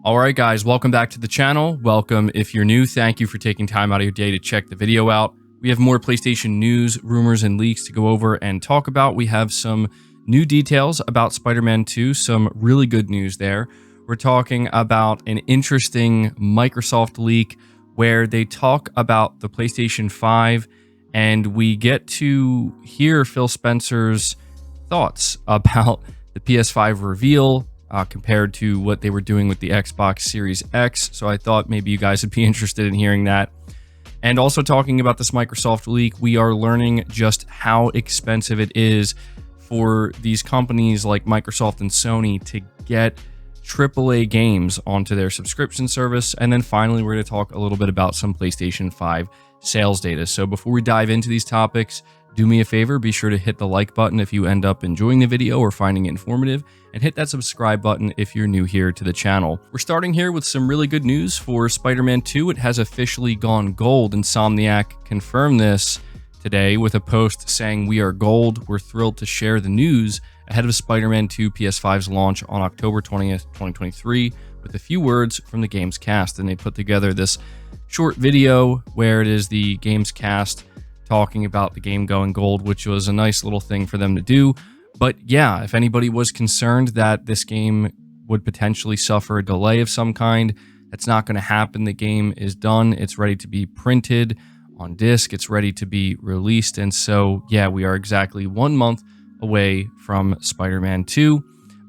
All right, guys, welcome back to the channel. Welcome if you're new. Thank you for taking time out of your day to check the video out. We have more PlayStation news, rumors, and leaks to go over and talk about. We have some new details about Spider-Man 2, some really good news there. We're talking about an interesting Microsoft leak where they talk about the PlayStation 5, and we get to hear Phil Spencer's thoughts about the PS5 reveal, compared to what they were doing with the Xbox Series X. So I thought maybe you guys would be interested in hearing that. And also talking about this Microsoft leak, we are learning just how expensive it is for these companies like Microsoft and Sony to get AAA games onto their subscription service. And then finally, we're going to talk a little bit about some PlayStation 5 sales data. So before we dive into these topics, do me a favor, be sure to hit the like button if you end up enjoying the video or finding it informative, and hit that subscribe button if you're new here to the channel. We're starting here with some really good news for Spider-Man 2. It has officially gone gold. Insomniac confirmed this today with a post saying, "We are gold. We're thrilled to share the news ahead of Spider-Man 2 PS5's launch on October 20th, 2023, with a few words from the game's cast." And they put together this short video where it is the game's cast talking about the game going gold, which was a nice little thing for them to do. But yeah, if anybody was concerned that this game would potentially suffer a delay of some kind, that's not going to happen. The game is done. It's ready to be printed on disc. It's ready to be released. And so, yeah, we are exactly 1 month away from Spider-Man 2.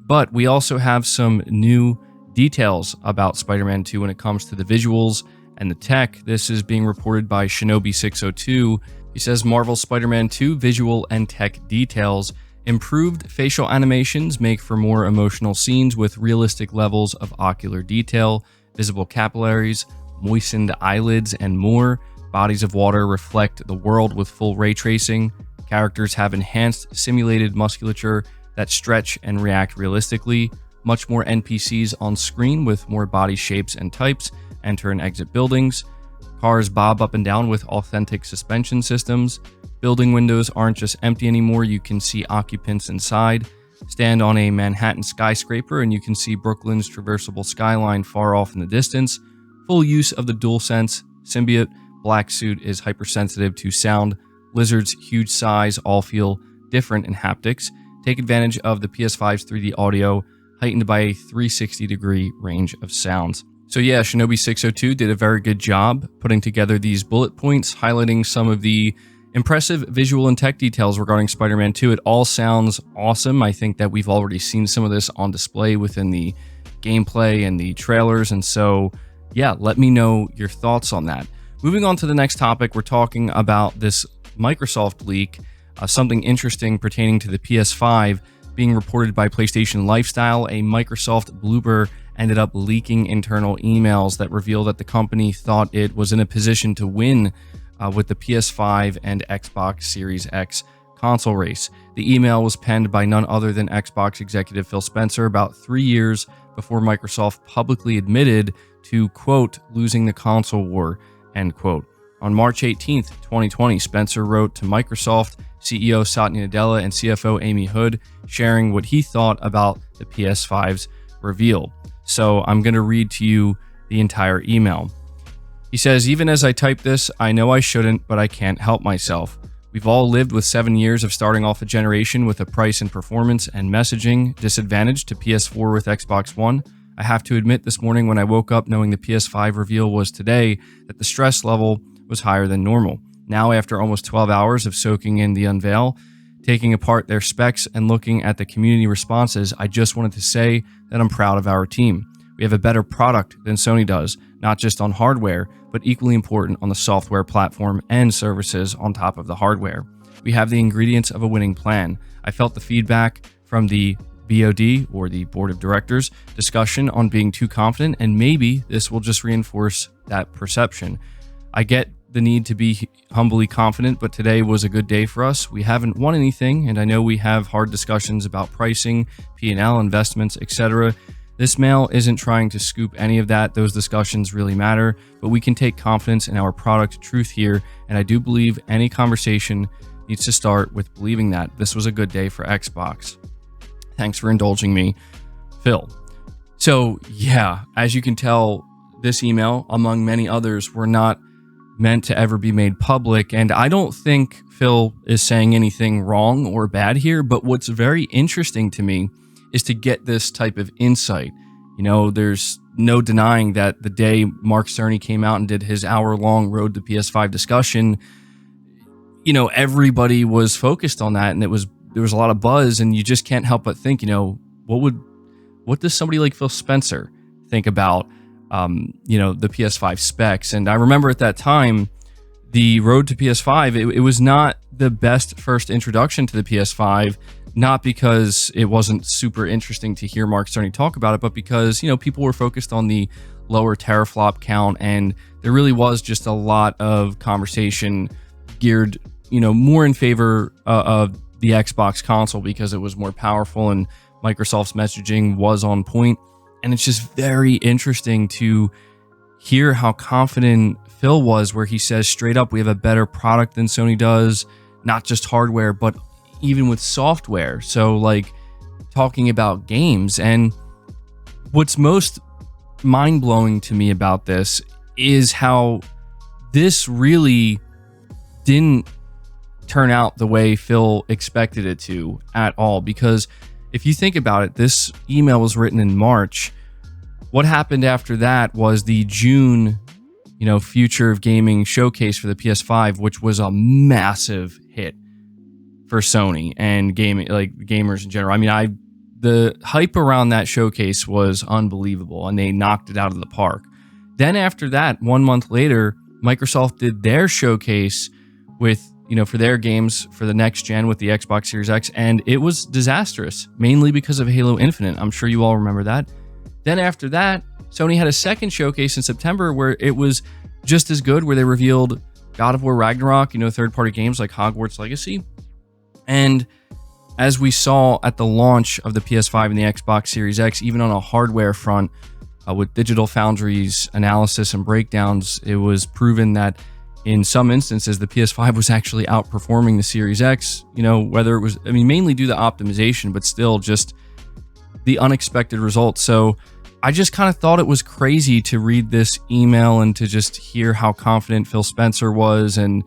But we also have some new details about Spider-Man 2 when it comes to the visuals and the tech. This is being reported by Shinobi602. He says Marvel's Spider-Man 2 visual and tech details. Improved facial animations make for more emotional scenes with realistic levels of ocular detail, visible capillaries, moistened eyelids, and more. Bodies of water reflect the world with full ray tracing. Characters have enhanced simulated musculature that stretch and react realistically. Much more NPCs on screen with more body shapes and types enter and exit buildings. Cars bob up and down with authentic suspension systems. Building windows aren't just empty anymore, you can see occupants inside. Stand on a Manhattan skyscraper and you can see Brooklyn's traversable skyline far off in the distance. Full use of the DualSense symbiote. Black suit is hypersensitive to sound. Lizard's huge size all feel different in haptics. Take advantage of the PS5's 3D audio, heightened by a 360-degree range of sounds. So yeah, Shinobi602 did a very good job putting together these bullet points, highlighting some of the impressive visual and tech details regarding Spider-Man 2. It all sounds awesome. I think that we've already seen some of this on display within the gameplay and the trailers. And so, yeah, let me know your thoughts on that. Moving on to the next topic, we're talking about this Microsoft leak, something interesting pertaining to the PS5 being reported by PlayStation Lifestyle. A Microsoft blooper ended up leaking internal emails that reveal that the company thought it was in a position to win with the PS5 and Xbox Series X console race. The email was penned by none other than Xbox executive Phil Spencer about 3 years before Microsoft publicly admitted to, quote, losing the console war, end quote. On March 18th, 2020, Spencer wrote to Microsoft CEO Satya Nadella and CFO Amy Hood, sharing what he thought about the PS5's reveal. So I'm going to read to you the entire email. He says, "Even as I type this, I know I shouldn't, but I can't help myself. We've all lived with 7 years of starting off a generation with a price and performance and messaging disadvantage to PS4 with Xbox One. I have to admit this morning when I woke up knowing the PS5 reveal was today, that the stress level was higher than normal. Now, after almost 12 hours of soaking in the unveil, taking apart their specs and looking at the community responses, I just wanted to say that I'm proud of our team. We have a better product than Sony does, not just on hardware, but equally important on the software platform and services on top of the hardware. We have the ingredients of a winning plan. I felt the feedback from the BOD, or the Board of Directors, discussion on being too confident, and maybe this will just reinforce that perception. I get the need to be humbly confident, but today was a good day for us. We haven't won anything, and I know we have hard discussions about pricing, P&L, investments, etc. This mail isn't trying to scoop any of that. Those discussions really matter, but we can take confidence in our product truth here, and I do believe any conversation needs to start with believing that this was a good day for Xbox. Thanks for indulging me, Phil." So yeah, as you can tell, this email, among many others, were not meant to ever be made public. And I don't think Phil is saying anything wrong or bad here, but what's very interesting to me is to get this type of insight. You know, there's no denying that the day Mark Cerny came out and did his hour-long Road to PS5 discussion, you know, everybody was focused on that, and there was a lot of buzz, and you just can't help but think, you know, what does somebody like Phil Spencer think about, you know, the PS5 specs? And I remember at that time, the Road to PS5, it was not the best first introduction to the PS5, not because it wasn't super interesting to hear Mark Cerny talk about it, but because, you know, people were focused on the lower teraflop count, and there really was just a lot of conversation geared, you know, more in favor of the Xbox console because it was more powerful and Microsoft's messaging was on point. And it's just very interesting to hear how confident Phil was, where he says straight up, we have a better product than Sony does, not just hardware, but even with software. So like talking about games. And what's most mind-blowing to me about this is how this really didn't turn out the way Phil expected it to at all. Because if you think about it, this email was written in March. What happened after that was the June, you know, Future of Gaming showcase for the PS5, which was a massive hit for Sony and gaming, like gamers in general. I mean, the hype around that showcase was unbelievable, and they knocked it out of the park. Then after that, 1 month later, Microsoft did their showcase with, you know, for their games for the next gen with the Xbox Series X, and it was disastrous, mainly because of Halo Infinite. I'm sure you all remember that. Then after that, Sony had a second showcase in September where it was just as good, where they revealed God of War Ragnarok, you know, third-party games like Hogwarts Legacy. And as we saw at the launch of the PS5 and the Xbox Series X, even on a hardware front, with Digital Foundry's analysis and breakdowns, it was proven that in some instances, the PS5 was actually outperforming the Series X, you know, whether it was, I mean, mainly due to optimization, but still just the unexpected results. So I just kind of thought it was crazy to read this email and to just hear how confident Phil Spencer was, and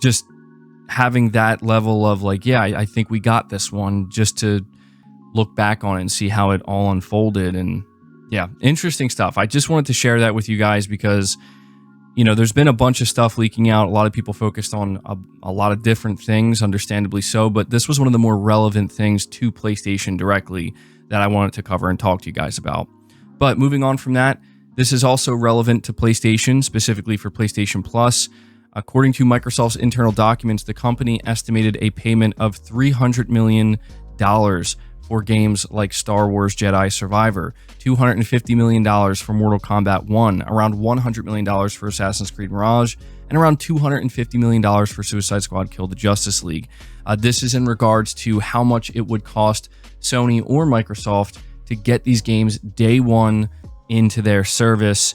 just having that level of like, yeah, I think we got this one, just to look back on it and see how it all unfolded. And yeah, interesting stuff. I just wanted to share that with you guys because, you know, there's been a bunch of stuff leaking out. A lot of people focused on a lot of different things, understandably so, but this was one of the more relevant things to PlayStation directly that I wanted to cover and talk to you guys about. But moving on from that, this is also relevant to PlayStation, specifically for PlayStation Plus. According to Microsoft's internal documents, the company estimated a payment of $300 million for games like Star Wars Jedi Survivor, $250 million for Mortal Kombat 1, around $100 million for Assassin's Creed Mirage, and around $250 million for Suicide Squad Kill the Justice League. This is in regards to how much it would cost Sony or Microsoft to get these games day one into their service.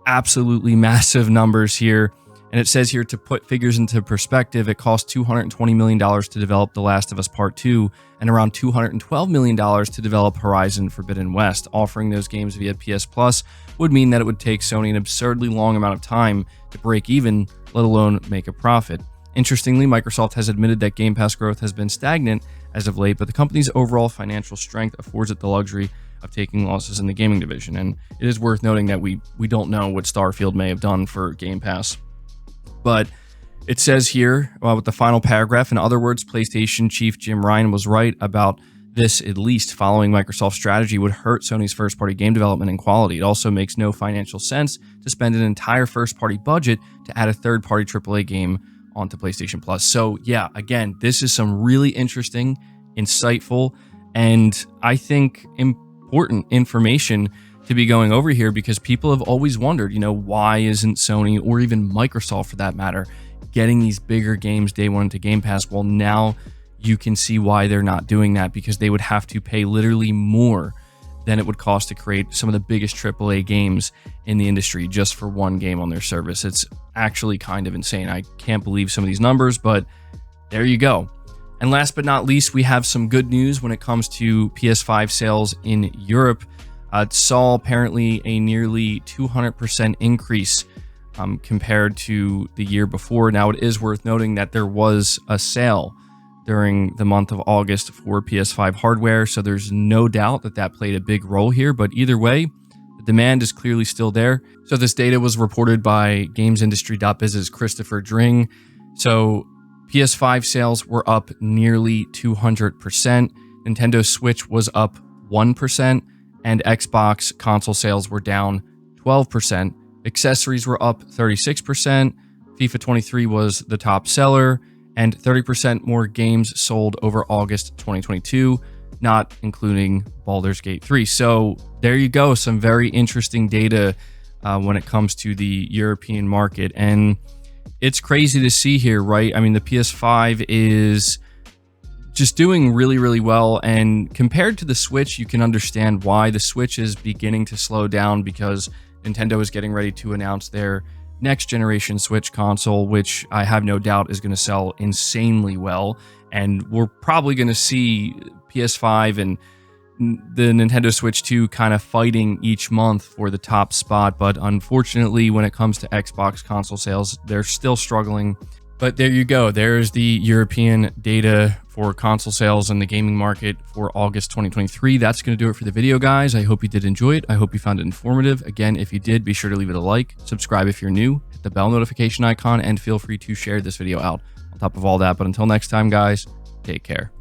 Absolutely massive numbers here. And it says here, to put figures into perspective, it cost $220 million to develop The Last of Us Part 2 and around $212 million to develop Horizon Forbidden West. Offering those games via PS Plus would mean that it would take Sony an absurdly long amount of time to break even, let alone make a profit. Interestingly, Microsoft has admitted that Game Pass growth has been stagnant as of late, but the company's overall financial strength affords it the luxury of taking losses in the gaming division. And it is worth noting that we don't know what Starfield may have done for Game Pass. But it says here, with the final paragraph, in other words, PlayStation chief Jim Ryan was right about this, at least following Microsoft's strategy would hurt Sony's first-party game development and quality. It also makes no financial sense to spend an entire first-party budget to add a third-party AAA game onto PlayStation Plus. So yeah, again, this is some really interesting, insightful, and I think important information to be going over here, because people have always wondered, you know, why isn't Sony, or even Microsoft for that matter, getting these bigger games day one into Game Pass? Well, now you can see why they're not doing that, because they would have to pay literally more than it would cost to create some of the biggest AAA games in the industry just for one game on their service. It's actually kind of insane. I can't believe some of these numbers, but there you go. And last but not least, we have some good news when it comes to PS5 sales in Europe. It saw apparently a nearly 200% increase compared to the year before. Now, it is worth noting that there was a sale during the month of August for PS5 hardware, so there's no doubt that that played a big role here, but either way, the demand is clearly still there. So this data was reported by GamesIndustry.biz's Christopher Dring. So PS5 sales were up nearly 200%, Nintendo Switch was up 1%, and Xbox console sales were down 12%. Accessories were up 36%, FIFA 23 was the top seller, and 30% more games sold over August 2022, not including Baldur's Gate 3. So there you go, some very interesting data when it comes to the European market. And it's crazy to see here, right? I mean, the PS5 is just doing really, really well. And compared to the Switch, you can understand why the Switch is beginning to slow down, because Nintendo is getting ready to announce their next generation Switch console, which I have no doubt is going to sell insanely well. And we're probably going to see PS5 and the Nintendo Switch 2 kind of fighting each month for the top spot. But unfortunately, when it comes to Xbox console sales, they're still struggling. But there you go. There's the European data for console sales in the gaming market for August 2023. That's going to do it for the video, guys. I hope you did enjoy it. I hope you found it informative. Again, if you did, be sure to leave it a like, subscribe if you're new, hit the bell notification icon, and feel free to share this video out on top of all that. But until next time, guys, take care.